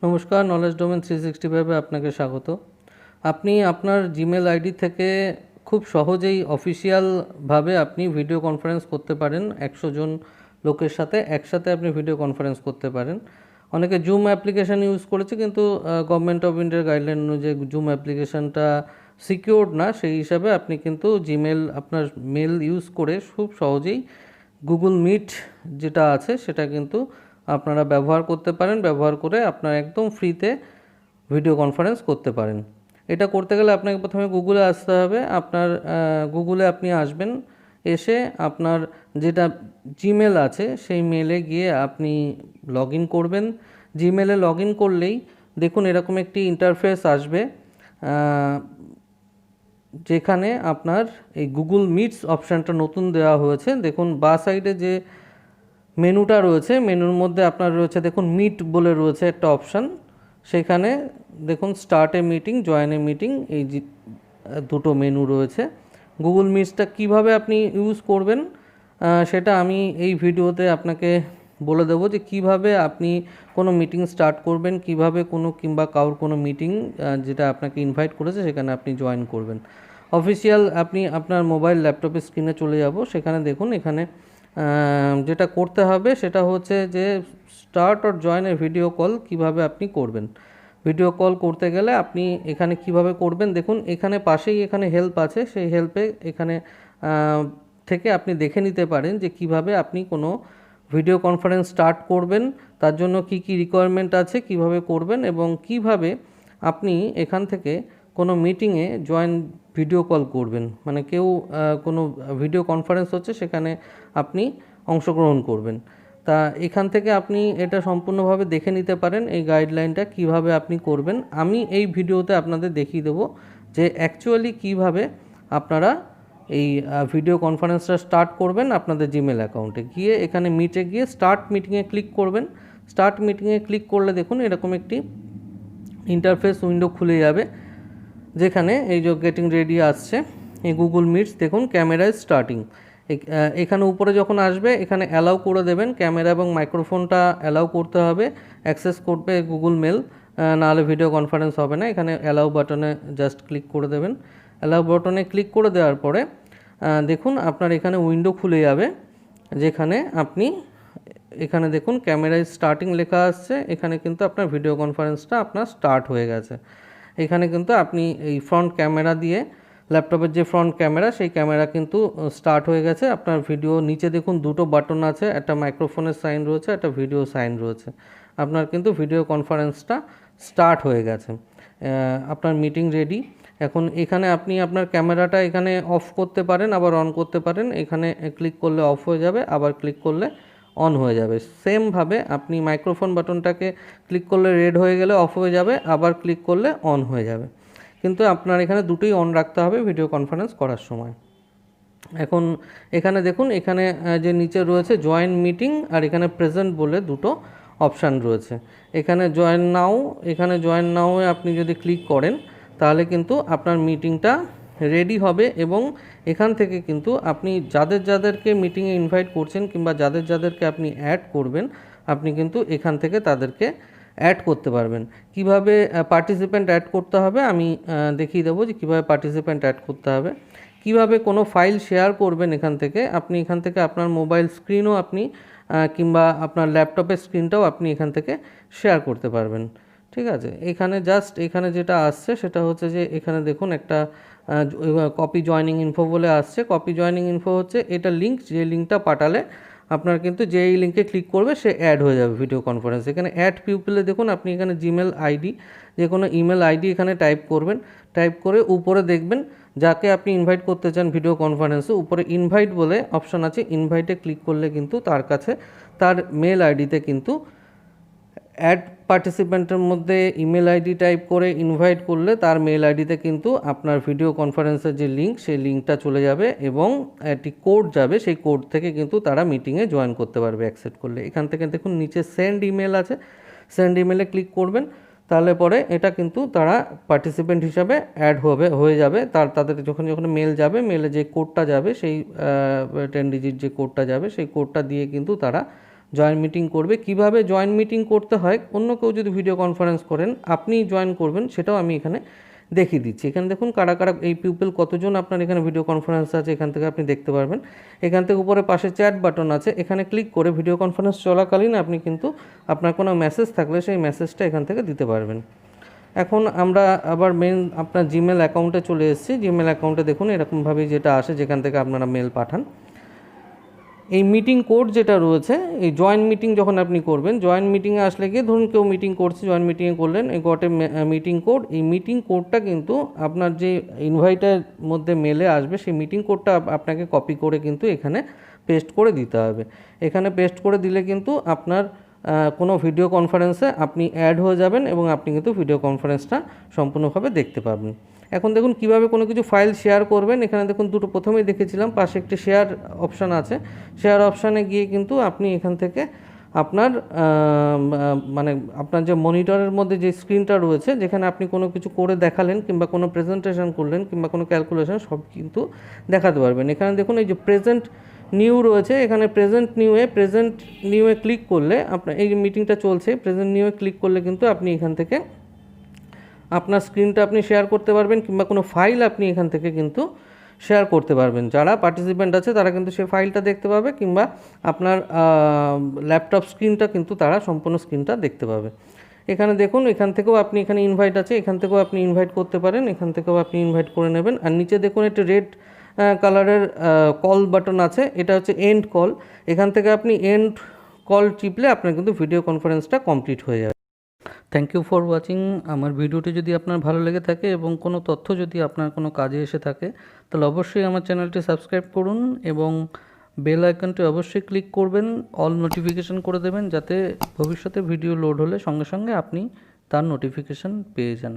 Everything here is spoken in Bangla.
নমস্কার, নলেজ ডোমেন 365 আপনাকে স্বাগত। আপনি আপনার জিমেল আইডি থেকে খুব সহজেই অফিসিয়ালভাবে আপনি ভিডিও কনফারেন্স করতে পারেন। 100 জন লোকের সাথে একসাথে আপনি ভিডিও কনফারেন্স করতে পারেন। অনেকে জুম অ্যাপ্লিকেশান ইউজ করেছে, কিন্তু গভর্নমেন্ট অফ ইন্ডিয়ার গাইডলাইন অনুযায়ী জুম অ্যাপ্লিকেশানটা সিকিউরড না। সেই হিসাবে আপনি কিন্তু জিমেল আপনার মেল ইউজ করে খুব সহজেই গুগল মিট যেটা আছে সেটা কিন্তু আপনারা ব্যবহার করতে পারেন। ব্যবহার করে আপনারা একদম ফ্রিতে ভিডিও কনফারেন্স করতে পারেন। এটা করতে গেলে আপনাকে প্রথমে গুগলে আসতে হবে। আপনার গুগলে আপনি আসবেন, এসে আপনার যেটা জিমেল আছে সেই মেলে গিয়ে আপনি লগ ইন করবেন। জিমেলে লগ ইন করলেই দেখুন এরকম একটি ইন্টারফেস আসবে, যেখানে আপনার এই গুগল মিটস অপশানটা নতুন দেওয়া হয়েছে। দেখুন বাঁ সাইডে যে মেনুটা রয়েছে, মেনুর মধ্যে আপনার রয়েছে দেখুন মিট বলে রয়েছে একটা অপশান। সেখানে দেখুন স্টার্ট এ মিটিং, জয়েন এ মিটিং, এই দুটো মেনু রয়েছে। গুগল মিটসটা কিভাবে আপনি ইউজ করবেন সেটা আমি এই ভিডিওতে আপনাকে বলে দেবো, যে কিভাবে আপনি কোনো মিটিং স্টার্ট করবেন, কিভাবে কিংবা কারোর কোনো মিটিং যেটা আপনাকে ইনভাইট করেছে সেখানে আপনি জয়েন করবেন। অফিসিয়াল আপনি আপনার মোবাইল ল্যাপটপের স্ক্রিনে চলে যাব। সেখানে দেখুন এখানে যেটা করতে হবে সেটা হচ্ছে যে start or join A video call কিভাবে আপনি করবেন। ভিডিও কল করতে গেলে আপনি এখানে কিভাবে করবেন, দেখুন এখানে পাশেই এখানে হেল্প আছে, সেই হেল্পে এখানে থেকে আপনি দেখে নিতে পারেন যে কিভাবে আপনি কোনো ভিডিও কনফারেন্স স্টার্ট করবেন, তার জন্য কি কি রিকোয়ারমেন্ট আছে, কিভাবে করবেন এবং কিভাবে আপনি এখান থেকে কোনো মিটিংয়ে ভিডিও কল করবেন। মানে কেউ কোনো ভিডিও কনফারেন্স হচ্ছে সেখানে আপনি অংশগ্রহণ করবেন। তা এখান থেকে আপনি এটা সম্পূর্ণভাবে দেখে নিতে পারেন, এই গাইডলাইনটা কিভাবে আপনি করবেন। আমি এই ভিডিওতে আপনাদের দেখিয়ে দেবো যে অ্যাকচুয়ালি কিভাবে আপনারা এই ভিডিও কনফারেন্সটা স্টার্ট করবেন। আপনাদের জিমেল অ্যাকাউন্টে গিয়ে এখানে মিটে গিয়ে স্টার্ট মিটিংয়ে ক্লিক করবেন। স্টার্ট মিটিংয়ে ক্লিক করলে দেখুন এরকম একটি ইন্টারফেস উইন্ডো খুলে যাবে, যেখানে এই যে গেটিং রেডি আসছে, এই গুগল মিটস দেখুন ক্যামেরা স্টার্টিং। এখানে উপরে যখন আসবে এখানে অ্যালাউ করে দেবেন, ক্যামেরা এবং মাইক্রোফোনটা অ্যালাউ করতে হবে। অ্যাক্সেস করবে গুগল মেল, নাহলে ভিডিও কনফারেন্স হবে না। এখানে অ্যালাউ বাটনে জাস্ট ক্লিক করে দেবেন। অ্যালাউ বাটনে ক্লিক করে দেওয়ার পরে দেখুন আপনার এখানে উইন্ডো খুলে যাবে, যেখানে আপনি এখানে দেখুন ক্যামেরায় স্টার্টিং লেখা আসছে। এখানে কিন্তু আপনার ভিডিও কনফারেন্সটা আপনার স্টার্ট হয়ে গেছে। এখানে কিন্তু আপনি এই ফ্রন্ট ক্যামেরা দিয়ে, ল্যাপটপের যে ফ্রন্ট ক্যামেরা সেই ক্যামেরা কিন্তু স্টার্ট হয়ে গেছে। আপনার ভিডিও নিচে দেখুন দুটো বাটন আছে, একটা মাইক্রোফোনের সাইন রয়েছে, একটা ভিডিও সাইন রয়েছে। আপনার কিন্তু ভিডিও কনফারেন্সটা স্টার্ট হয়ে গেছে, আপনার মিটিং রেডি। এখন এখানে আপনি আপনার ক্যামেরাটা এখানে অফ করতে পারেন, আবার অন করতে পারেন। এখানে ক্লিক করলে অফ হয়ে যাবে, আবার ক্লিক করলে অন হয়ে যাবে। সেমভাবে আপনি মাইক্রোফোন বাটনটাকে ক্লিক করলে রেড হয়ে গেলে অফ হয়ে যাবে, আবার ক্লিক করলে অন হয়ে যাবে। কিন্তু আপনার এখানে দুটোই অন রাখতে হবে ভিডিও কনফারেন্স করার সময়। এখন এখানে দেখুন এখানে যে নিচে রয়েছে জয়েন মিটিং আর এখানে প্রেজেন্ট বলে দুটো অপশান রয়েছে। এখানে জয়েন নাওয়ে আপনি যদি ক্লিক করেন তাহলে কিন্তু আপনার মিটিংটা রেডি হবে, এবং এখান থেকে কিন্তু আপনি যাদেরকে মিটিংয়ে ইনভাইট করছেন কিংবা যাদেরকে আপনি অ্যাড করবেন, আপনি কিন্তু এখান থেকে তাদেরকে অ্যাড করতে পারবেন। কিভাবে পার্টিসিপেন্ট অ্যাড করতে হবে আমি দেখিয়ে দেবো, যে কীভাবে পার্টিসিপেন্ট অ্যাড করতে হবে। কিভাবে কোনো ফাইল শেয়ার করবেন এখান থেকে আপনার মোবাইল স্ক্রিনও আপনি কিংবা আপনার ল্যাপটপের স্ক্রিনটাও আপনি এখান থেকে শেয়ার করতে পারবেন। ঠিক আছে, এখানে যেটা আসছে সেটা হচ্ছে যে এখানে দেখুন একটা কপি জয়নিং ইনফো বলে আসছে। কপি জয়নিং ইনফো হচ্ছে এটা লিঙ্ক, যে লিঙ্কটা পাঠালে আপনার কিন্তু যেই লিঙ্কে ক্লিক করবে সে অ্যাড হয়ে যাবে ভিডিও কনফারেন্স। এখানে অ্যাড পিপলে দেখুন আপনি এখানে জিমেল আইডি, যে কোনো ইমেল আইডি এখানে টাইপ করবেন। টাইপ করে উপরে দেখবেন যাকে আপনি ইনভাইট করতে চান ভিডিও কনফারেন্সে, উপরে ইনভাইট বলে অপশান আছে। ইনভাইটে ক্লিক করলে কিন্তু তার কাছে তার মেল আইডিতে কিন্তু অ্যাড পার্টিসিপেন্টের মধ্যে ইমেল আইডি টাইপ করে ইনভাইট করলে তার মেল আইডিতে কিন্তু আপনার ভিডিও কনফারেন্সের যে লিঙ্ক সেই লিঙ্কটা চলে যাবে এবং একটি কোড যাবে, সেই কোড থেকে কিন্তু তারা মিটিংয়ে জয়েন করতে পারবে অ্যাকসেপ্ট করলে। এখান থেকে দেখুন নিচে সেন্ড ইমেল আছে, সেন্ড ইমেলে ক্লিক করবেন, তাহলে পরে এটা কিন্তু তারা পার্টিসিপেন্ট হিসাবে অ্যাড হয়ে যাবে। তাদের যখন মেল যাবে, মেলে যে কোডটা যাবে সেই 10 ডিজিট যে কোডটা যাবে সেই কোডটা দিয়ে কিন্তু তারা জয়েন্ট মিটিং করবে। কিভাবে জয়েন্ট মিটিং করতে হয়, অন্য কেউ যদি ভিডিও কনফারেন্স করেন আপনি জয়েন করবেন, সেটাও আমি এখানে দেখিয়ে দিচ্ছি। এখানে দেখুন কারা কারা এই পিপল কতজন আপনার এখানে ভিডিও কনফারেন্স আছে, এখান থেকে আপনি দেখতে পারবেন। এখান থেকে উপরে পাশে চ্যাট বাটন আছে, এখানে ক্লিক করে ভিডিও কনফারেন্স চলাকালীন আপনি কিন্তু আপনার কোনো মেসেজ থাকলে সেই মেসেজটা এখান থেকে দিতে পারবেন। এখন আমরা আবার মেন আপনার জিমেল অ্যাকাউন্টে চলে এসেছি। জিমেল অ্যাকাউন্টে দেখুন এরকমভাবেই যেটা আসে, যেখান থেকে আপনারা মেল পাঠান। এই মিটিং কোড যেটা রয়েছে, এই জয়েন্ট মিটিং যখন আপনি করবেন, জয়েন্ট মিটিংয়ে আসলে গিয়ে ধরুন কেউ মিটিং করছে, জয়েন্ট মিটিংয়ে করলেন, এই গটে মিটিং কোড, এই মিটিং কোডটা কিন্তু আপনার যে ইনভাইটের মধ্যে মেলে আসবে, সেই মিটিং কোডটা আপনাকে কপি করে কিন্তু এখানে পেস্ট করে দিতে হবে। এখানে পেস্ট করে দিলে কিন্তু আপনার কোনো ভিডিও কনফারেন্সে আপনি অ্যাড হয়ে যাবেন এবং আপনি কিন্তু ভিডিও কনফারেন্সটা সম্পূর্ণভাবে দেখতে পাবেন। এখন দেখুন কিভাবে কোনো কিছু ফাইল শেয়ার করবেন। এখানে দেখুন দুটো প্রথমেই দেখেছিলাম, পাশে একটি শেয়ার অপশান আছে। শেয়ার অপশানে গিয়ে কিন্তু আপনি এখান থেকে আপনার মানে আপনার যে মনিটরের মধ্যে যে স্ক্রিনটা রয়েছে, যেখানে আপনি কোনো কিছু করে দেখালেন কিংবা কোনো প্রেজেন্টেশন করলেন কিংবা কোনো ক্যালকুলেশন, সব কিন্তু দেখাতে পারবেন। এখানে দেখুন এই যে প্রেজেন্ট নিউ রয়েছে, এখানে প্রেজেন্ট নিউয়ে ক্লিক করলে আপনার এই যে মিটিংটা চলছে, প্রেজেন্ট নিউয়ে ক্লিক করলে কিন্তু আপনি এখান থেকে আপনার স্ক্রিনটা আপনি শেয়ার করতে পারবেন কিংবা কোনো ফাইল আপনি এখান থেকে কিন্তু শেয়ার করতে পারবেন। যারা পার্টিসিপেন্ট আছে তারা কিন্তু সেই ফাইলটা দেখতে পাবে কিংবা আপনার ল্যাপটপ স্ক্রিনটা কিন্তু তারা সম্পূর্ণ স্ক্রিনটা দেখতে পাবে। এখানে দেখুন এখান থেকেও আপনি, এখানে ইনভাইট আছে, এখান থেকেও আপনি ইনভাইট করতে পারেন, এখান থেকেও আপনি ইনভাইট করে নেবেন। আর নিচে দেখুন একটা রেড কালারের কল বাটন আছে, এটা হচ্ছে এন্ড কল। এখান থেকে আপনি এন্ড কল টিপলে আপনার কিন্তু ভিডিও কনফারেন্সটা কমপ্লিট হয়ে যাবে। Thank you for watching. আমার ভিডিওটি যদি আপনার ভালো লেগে থাকে এবং কোনো তথ্য যদি আপনার কোনো কাজে এসে থাকে, তাহলে অবশ্যই আমার চ্যানেলটি সাবস্ক্রাইব করুন এবং বেল আইকনটি অবশ্যই ক্লিক করবেন, অল নোটিফিকেশন করে দেবেন, যাতে ভবিষ্যতে ভিডিও লোড হলে সঙ্গে সঙ্গে আপনি তার নোটিফিকেশান পেয়ে যান।